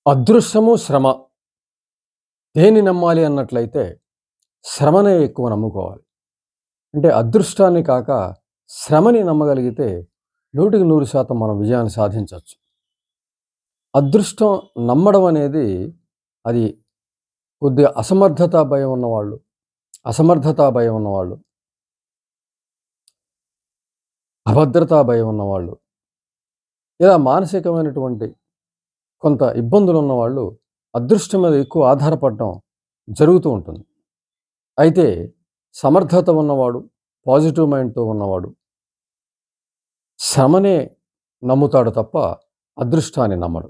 అదృష్టము, శ్రమ దేన్ని నమ్మాలి అన్నట్లయితే శ్రమనే ఎక్కువ నమ్ముకోవాలి. అంటే అదృష్టాన్ని కాక శ్రమని నమ్మగలిగితే 100% మనం విజయాన్ని సాధించొచ్చు. అదృష్టం నమ్మడం అనేది అది కొద్దిగా అసమర్థతా భయం ఉన్నవాళ్ళు, అసమర్థతా భయం ఉన్నవాళ్ళు, అభద్రతా భయం ఉన్నవాళ్ళు, ఇలా మానసికమైనటువంటి కొంత ఇబ్బందులున్నవాళ్ళు అదృష్టం మీద ఎక్కువ ఆధారపడడం జరుగుతూ ఉంటుంది. అయితే సమర్థత ఉన్నవాడు, పాజిటివ్ మైండ్‌తో ఉన్నవాడు శ్రమనే నమ్ముతాడు తప్ప అదృష్టాన్ని నమ్మడు.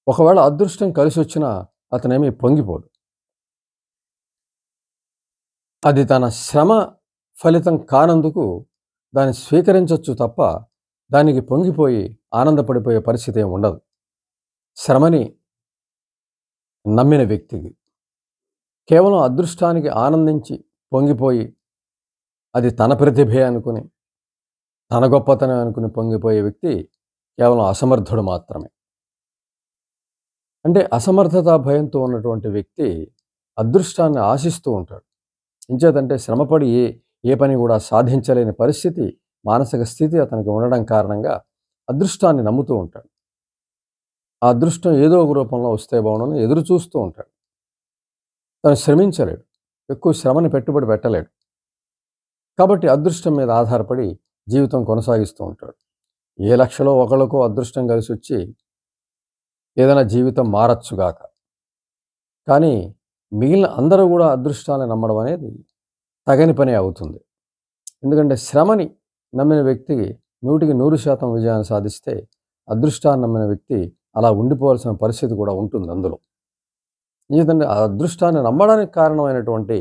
ఒకవేళ అదృష్టం కలిసొచ్చినా అతనేమీ పొంగిపోడు. అది తన శ్రమ ఫలితం కానందుకు దాన్ని స్వీకరించొచ్చు తప్ప దానికి పొంగిపోయి ఆనందపడిపోయే పరిస్థితి ఏమి ఉండదు. శ్రమని నమ్మిన వ్యక్తికి కేవలం అదృష్టానికి ఆనందించి పొంగిపోయి అది తన ప్రతిభే అనుకుని, తన గొప్పతనం అనుకుని పొంగిపోయే వ్యక్తి కేవలం అసమర్థుడు మాత్రమే. అంటే అసమర్థతా భయంతో ఉన్నటువంటి వ్యక్తి అదృష్టాన్ని ఆశిస్తూ ఉంటాడు. ఎంచేతంటే శ్రమపడి ఏ పని కూడా సాధించలేని పరిస్థితి, మానసిక స్థితి అతనికి ఉండడం కారణంగా అదృష్టాన్ని నమ్ముతూ ఉంటాడు. ఆ అదృష్టం ఏదో ఒక రూపంలో వస్తే బావుండని ఎదురు చూస్తూ ఉంటాడు. తను శ్రమించలేడు. ఎక్కువ శ్రమని పెట్టుబడి పెట్టలేడు. కాబట్టి అదృష్టం మీద ఆధారపడి జీవితం కొనసాగిస్తూ ఉంటాడు. ఏ లక్షలో ఒకళ్ళకో అదృష్టం కలిసొచ్చి ఏదైనా జీవితం మారచ్చుగాక. కానీ మిగిలిన అందరూ కూడా అదృష్టాన్ని నమ్మడం అనేది తగని పని అవుతుంది. ఎందుకంటే శ్రమని నమ్మిన వ్యక్తికి 100% విజయాన్ని సాధిస్తే, అదృష్టాన్ని నమ్మిన వ్యక్తి అలా ఉండిపోవాల్సిన పరిస్థితి కూడా ఉంటుంది అందులో. ఎందుకంటే ఆ అదృష్టాన్ని నమ్మడానికి కారణమైనటువంటి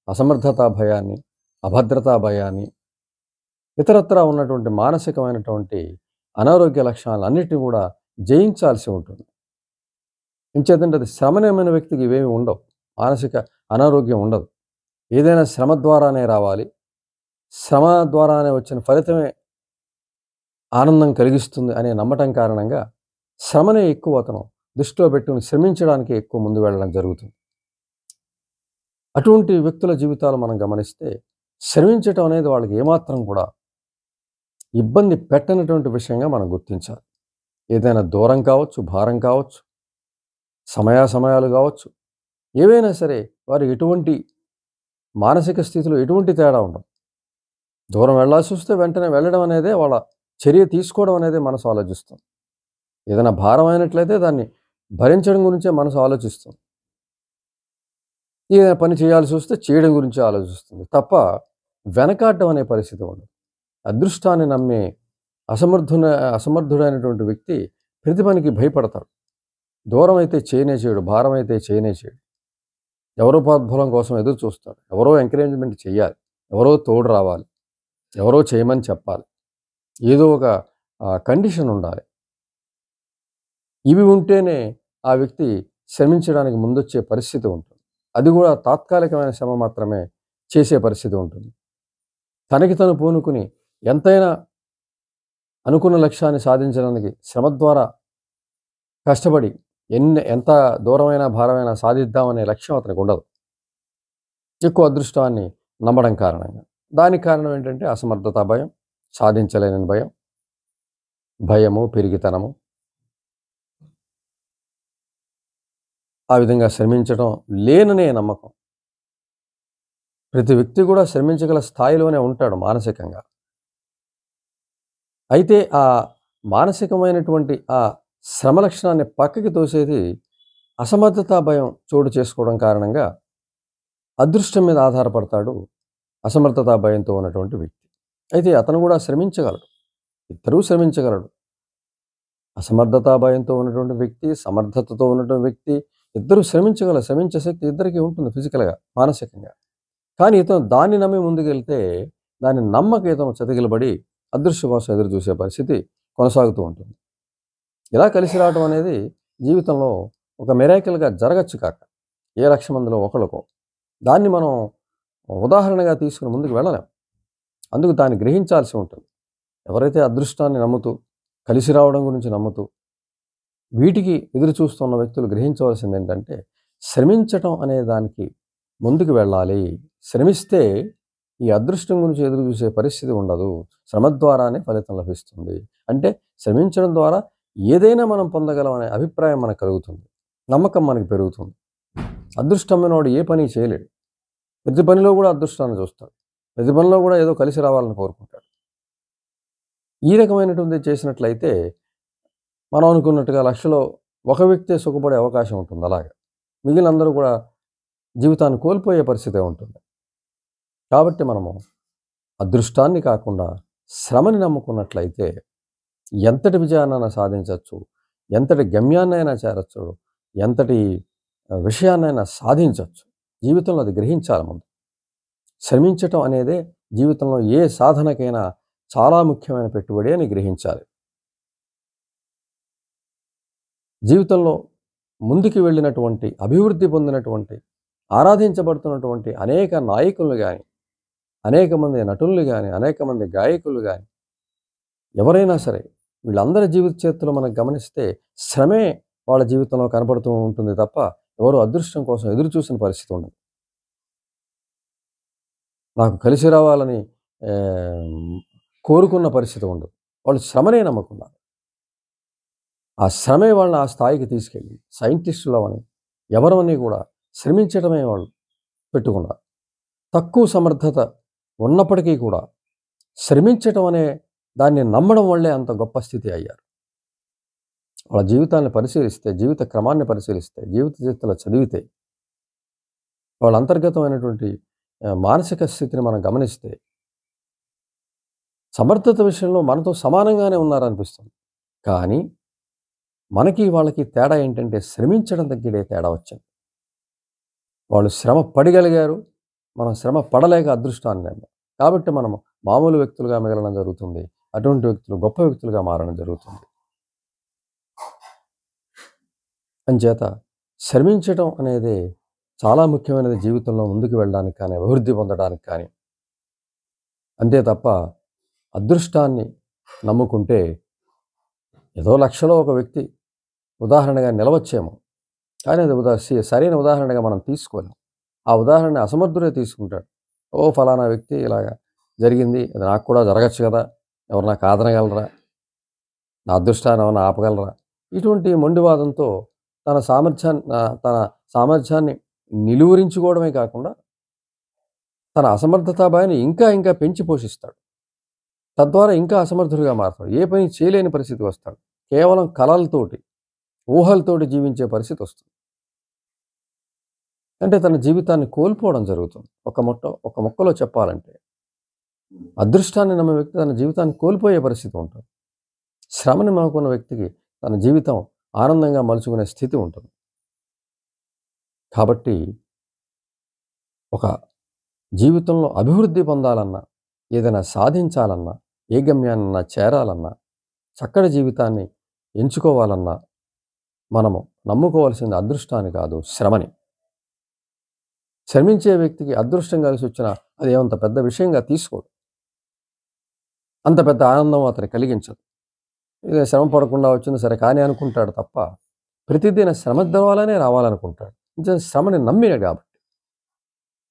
అసమర్థతా భయాన్ని, అభద్రతా భయాన్ని, ఇతరత్రా ఉన్నటువంటి మానసికమైనటువంటి అనారోగ్య లక్షణాలన్నిటిని కూడా జయించాల్సి ఉంటుంది. ఎంచేతంటే అది శ్రమనేమైన వ్యక్తికి ఇవేమి ఉండవు. మానసిక అనారోగ్యం ఉండదు. ఏదైనా శ్రమ ద్వారానే రావాలి. శ్రమ ద్వారానే వచ్చిన ఫలితమే ఆనందం కలిగిస్తుంది అనే నమ్మటం కారణంగా శ్రమనే ఎక్కువ అతను దృష్టిలో పెట్టుకుని శ్రమించడానికి ఎక్కువ ముందు వెళ్ళడం జరుగుతుంది. అటువంటి వ్యక్తుల జీవితాలు మనం గమనిస్తే శ్రమించటం అనేది వాళ్ళకి ఏమాత్రం కూడా ఇబ్బంది పెట్టనటువంటి విషయంగా మనం గుర్తించాలి. ఏదైనా దూరం కావచ్చు, భారం కావచ్చు, సమయాలు కావచ్చు, ఏవైనా సరే వారు ఎటువంటి మానసిక స్థితిలో ఎటువంటి తేడా ఉండదు. దూరం వెళ్ళాల్సి వస్తే వెంటనే వెళ్ళడం అనేదే వాళ్ళ చర్య తీసుకోవడం అనేదే మనసు ఆలోచిస్తుంది. ఏదైనా భారమైనట్లయితే దాన్ని భరించడం గురించే మనసు ఆలోచిస్తుంది. ఏదైనా పని చేయాల్సి వస్తే చేయడం గురించే ఆలోచిస్తుంది తప్ప వెనకాడడం అనే పరిస్థితి ఉండదు. అదృష్టాన్ని నమ్మే అసమర్థుడైనటువంటి వ్యక్తి ప్రతి పనికి భయపడతాడు. దూరం అయితే చేయనే చేయడు, భారం అయితే చేయనే చేయడు. ఎవరో ప్రోద్బలం కోసం ఎదురు చూస్తాడు. ఎవరో ఎంకరేజ్‌మెంట్ చేయాలి, ఎవరో తోడు రావాలి, ఎవరో చేయమని చెప్పాలి. ఏదో ఒక కండిషన్ ఉండాలి. ఇవి ఉంటేనే ఆ వ్యక్తి శ్రమించడానికి ముందొచ్చే పరిస్థితి ఉంటుంది. అది కూడా తాత్కాలికమైన శ్రమ మాత్రమే చేసే పరిస్థితి ఉంటుంది. తనకి తను పూనుకుని ఎంతైనా అనుకున్న లక్ష్యాన్ని సాధించడానికి శ్రమ ద్వారా కష్టపడి ఎంత దూరమైనా, భారమైనా సాధిద్దామనే లక్ష్యం అతనికి ఉండదు. ఎక్కువ అదృష్టాన్ని నమ్మడం కారణంగా. దానికి కారణం ఏంటంటే అసమర్థతా భయం, సాధించలేనని భయం, భయము, పిరికితనము. ఆ విధంగా శ్రమించడం లేననే నమ్మకం. ప్రతి వ్యక్తి కూడా శ్రమించగల స్థాయిలోనే ఉంటాడు మానసికంగా. అయితే ఆ మానసికమైనటువంటి ఆ శ్రమ లక్షణాన్ని పక్కకి తోసేది అసమర్థతా భయం చోటు చేసుకోవడం కారణంగా అదృష్టం మీద ఆధారపడతాడు అసమర్థతా భయంతో ఉన్నటువంటి వ్యక్తి. అయితే అతను కూడా శ్రమించగలడు. ఇద్దరూ శ్రమించగలడు. అసమర్థతా భయంతో ఉన్నటువంటి వ్యక్తి, సమర్థతతో ఉన్నటువంటి వ్యక్తి ఇద్దరూ శ్రమించే శక్తి ఇద్దరికీ ఉంటుంది ఫిజికల్‌గా, మానసికంగా. కానీ ఇతను దాన్ని నమ్మి ముందుకెళ్తే దాన్ని నమ్మక ఇతను చతికిలబడి అదృష్టం కోసం ఎదురు చూసే పరిస్థితి కొనసాగుతూ ఉంటుంది. ఇలా కలిసి రావడం అనేది జీవితంలో ఒక మిరాకిల్‌గా జరగచ్చు కాక ఏ లక్ష మందిలో ఒకళ్ళకో. దాన్ని మనం ఉదాహరణగా తీసుకుని ముందుకు వెళ్ళలేం. అందుకు దాన్ని గ్రహించాల్సి ఉంటుంది. ఎవరైతే అదృష్టాన్ని నమ్ముతూ, కలిసి రావడం గురించి నమ్ముతూ, వీటికి ఎదురు చూస్తున్న వ్యక్తులు గ్రహించవలసింది ఏంటంటే, శ్రమించటం అనే దానికి ముందుకు వెళ్ళాలి. శ్రమిస్తే ఈ అదృష్టం గురించి ఎదురు చూసే పరిస్థితి ఉండదు. శ్రమ ద్వారానే ఫలితం లభిస్తుంది. అంటే శ్రమించడం ద్వారా ఏదైనా మనం పొందగలం అనే అభిప్రాయం మనకు కలుగుతుంది. నమ్మకం మనకు పెరుగుతుంది. అదృష్టమైనవాడు ఏ పని చేయలేడు. ప్రతి పనిలో కూడా అదృష్టాన్ని చూస్తాడు. ప్రతి పనిలో కూడా ఏదో కలిసి రావాలని కోరుకుంటాడు. ఈ రకమైనటువంటిది చేసినట్లయితే మనం అనుకున్నట్టుగా లక్షలో ఒక వ్యక్తే సుఖపడే అవకాశం ఉంటుంది అలాగా. మిగిలిన అందరూ కూడా జీవితాన్ని కోల్పోయే పరిస్థితే ఉంటుంది. కాబట్టి మనము అదృష్టాన్ని కాకుండా శ్రమని నమ్ముకున్నట్లయితే ఎంతటి విజయాన్నైనా సాధించవచ్చు, ఎంతటి గమ్యాన్నైనా చేరొచ్చు, ఎంతటి విషయాన్నైనా సాధించవచ్చు. జీవితంలో అది గ్రహించాలి ముందు. శ్రమించటం అనేదే జీవితంలో ఏ సాధనకైనా చాలా ముఖ్యమైన పెట్టుబడి అని గ్రహించాలి. జీవితంలో ముందుకు వెళ్ళినటువంటి, అభివృద్ధి పొందినటువంటి, ఆరాధించబడుతున్నటువంటి అనేక నాయకులు కానీ, అనేక మంది నటులు కానీ, అనేక మంది గాయకులు కానీ, ఎవరైనా సరే వీళ్ళందరి జీవిత చరిత్రలో మనం గమనిస్తే శ్రమే వాళ్ళ జీవితంలో కనపడుతూ ఉంటుంది తప్ప ఎవరు అదృష్టం కోసం ఎదురు చూసిన పరిస్థితి ఉండదు. నాకు కలిసి రావాలని కోరుకున్న పరిస్థితి ఉండదు. వాళ్ళు శ్రమనే నమ్ముకున్నారు. ఆ శ్రమే వాళ్ళని ఆ స్థాయికి తీసుకెళ్ళి సైంటిస్టులు అని ఎవరని కూడా శ్రమించడమే వాళ్ళు పెట్టుకున్నారు. తక్కువ సమర్థత ఉన్నప్పటికీ కూడా శ్రమించటం అనే దాన్ని నమ్మడం వల్లే అంత గొప్ప స్థితి అయ్యారు. వాళ్ళ జీవితాన్ని పరిశీలిస్తే, జీవిత క్రమాన్ని పరిశీలిస్తే, జీవిత చరిత్రలో చదివితే, వాళ్ళ అంతర్గతమైనటువంటి మానసిక స్థితిని మనం గమనిస్తే సమర్థత విషయంలో మనతో సమానంగానే ఉన్నారనిపిస్తుంది. కానీ మనకి వాళ్ళకి తేడా ఏంటంటే శ్రమించడం దగ్గరే తేడా వచ్చింది. వాళ్ళు శ్రమ పడగలిగారు, మనం శ్రమ పడలేక అదృష్టాన్ని నమ్మాం. కాబట్టి మనము మామూలు వ్యక్తులుగా మిగలడం జరుగుతుంది. అటువంటి వ్యక్తులు గొప్ప వ్యక్తులుగా మారడం జరుగుతుంది. అంచేత శ్రమించడం అనేది చాలా ముఖ్యమైనది జీవితంలో ముందుకు వెళ్ళడానికి కానీ, అభివృద్ధి పొందడానికి కానీ. అంతే తప్ప అదృష్టాన్ని నమ్ముకుంటే ఏదో లక్షలో ఒక వ్యక్తి ఉదాహరణగా నిలవచ్చేమో, కానీ అది సరైన ఉదాహరణగా మనం తీసుకోలేం. ఆ ఉదాహరణ అసమర్థుడే తీసుకుంటాడు. ఓ ఫలానా వ్యక్తి ఇలాగా జరిగింది, అది నాకు కూడా జరగచ్చు కదా, ఎవరు నాకు ఆదరగలరా, నా అదృష్టాన్ని ఏమన్నా ఆపగలరా, ఇటువంటి మొండివాదంతో తన సామర్థ్యాన్ని నిలువరించుకోవడమే కాకుండా తన అసమర్థతాభాయాన్ని ఇంకా ఇంకా పెంచి పోషిస్తాడు. తద్వారా ఇంకా అసమర్థుడిగా మారతాడు. ఏ పని చేయలేని పరిస్థితి వస్తాడు. కేవలం కలలతోటి, ఊహలతోటి జీవించే పరిస్థితి వస్తుంది. అంటే తన జీవితాన్ని కోల్పోవడం జరుగుతుంది. ఒక మొక్కలో చెప్పాలంటే అదృష్టాన్ని నమ్మే వ్యక్తి తన జీవితాన్ని కోల్పోయే పరిస్థితి ఉంటుంది. శ్రమని నమ్ముకున్న వ్యక్తికి తన జీవితం ఆనందంగా మలుచుకునే స్థితి ఉంటుంది. కాబట్టి ఒక జీవితంలో అభివృద్ధి పొందాలన్నా, ఏదైనా సాధించాలన్నా, ఏ గమ్యాన్నన్నా చేరాలన్నా, చక్కటి జీవితాన్ని ఎంచుకోవాలన్నా మనము నమ్ముకోవాల్సింది అదృష్టాన్ని కాదు, శ్రమని. శ్రమించే వ్యక్తికి అదృష్టం కలిసి వచ్చినా అది ఏమంత పెద్ద విషయంగా తీసుకోడు. అంత పెద్ద ఆనందం అతను కలిగించదు. ఇదే శ్రమ పడకుండా వచ్చింది సరే కానీ అనుకుంటాడు తప్ప ప్రతిదిన శ్రమ ద్వారానే రావాలనుకుంటాడు. శ్రమని నమ్మిన కాబట్టి.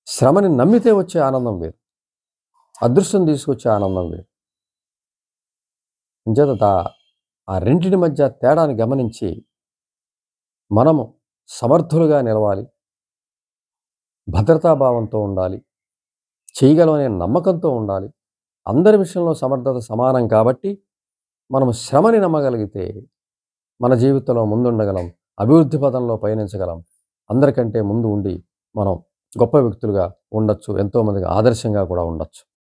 శ్రమని నమ్మితే వచ్చే ఆనందం వేరు, అదృష్టం తీసుకొచ్చే ఆనందం వేరు. అంచేత ఆ రెంటిని మధ్య తేడాని గమనించి మనము సమర్థులుగా నిలవాలి, భద్రతాభావంతో ఉండాలి, చేయగలమనే నమ్మకంతో ఉండాలి. అందరి విషయంలో సమర్థత సమానం కాబట్టి మనము శ్రమని నమ్మగలిగితే మన జీవితంలో ముందుండగలం, అభివృద్ధి పదంలో పయనించగలం. అందరికంటే ముందు ఉండి మనం గొప్ప వ్యక్తులుగా ఉండొచ్చు, ఎంతోమందికి ఆదర్శంగా కూడా ఉండొచ్చు.